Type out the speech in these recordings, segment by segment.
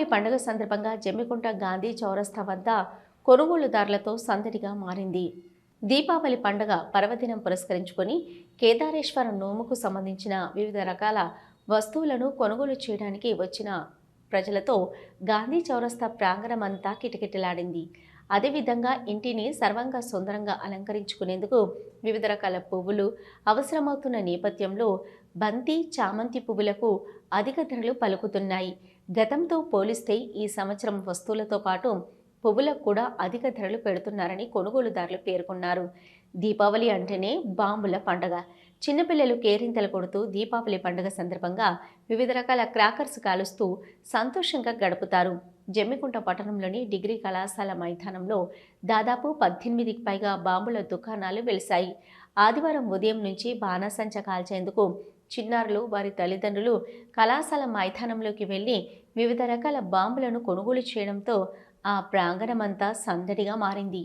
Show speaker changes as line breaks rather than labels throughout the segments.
దీపావళి పండుగ సందర్భంగా జమ్మికుంట గాంధీ చౌరస్తా వద్ద కొనుగోలుదారులతో సందడిగా మారింది. దీపావళి పండుగ పర్వదినం పురస్కరించుకొని కేదారేశ్వర నోముకు సంబంధించిన వివిధ రకాల వస్తువులను కొనుగోలు చేయడానికి వచ్చిన ప్రజలతో గాంధీ చౌరస్తా ప్రాంగణమంతా కిటకిటలాడింది. అదేవిధంగా ఇంటిని సర్వంగా సుందరంగా అలంకరించుకునేందుకు వివిధ రకాల పువ్వులు అవసరమవుతున్న నేపథ్యంలో బంతి, చామంతి పువ్వులకు అధిక ధరలు పలుకుతున్నాయి. గతంతో పోలిస్తే ఈ సంవత్సరం వస్తువులతో పాటు పువ్వులకు కూడా అధిక ధరలు పెడుతున్నారని కొనుగోలుదారులు పేర్కొన్నారు. దీపావళి అంటేనే బాంబుల పండుగ. చిన్నపిల్లలు కేరింతలు కొడుతూ దీపావళి పండుగ సందర్భంగా వివిధ రకాల క్రాకర్స్ కాలుస్తూ సంతోషంగా గడుపుతారు. జమ్మికుంట పట్టణంలోని డిగ్రీ కళాశాల మైదానంలో దాదాపు 18కి పైగా బాంబుల దుకాణాలు వెలిశాయి. ఆదివారం ఉదయం నుంచి బాణాసంచ కాల్చేందుకు చిన్నారులు, వారి తల్లిదండ్రులు కళాశాల మైదానంలోకి వెళ్లి వివిధ రకాల బాంబులను కొనుగోలు చేయడంతో ఆ ప్రాంగణమంతా సందడిగా మారింది.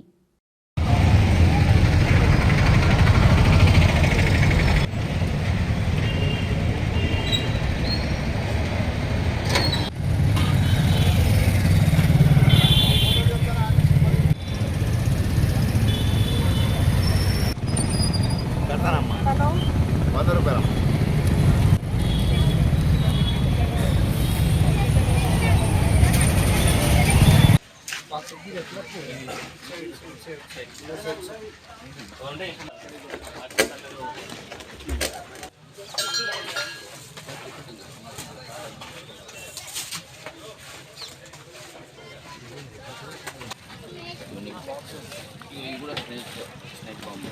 ఇది కూడా స్నేక్ బాంబు.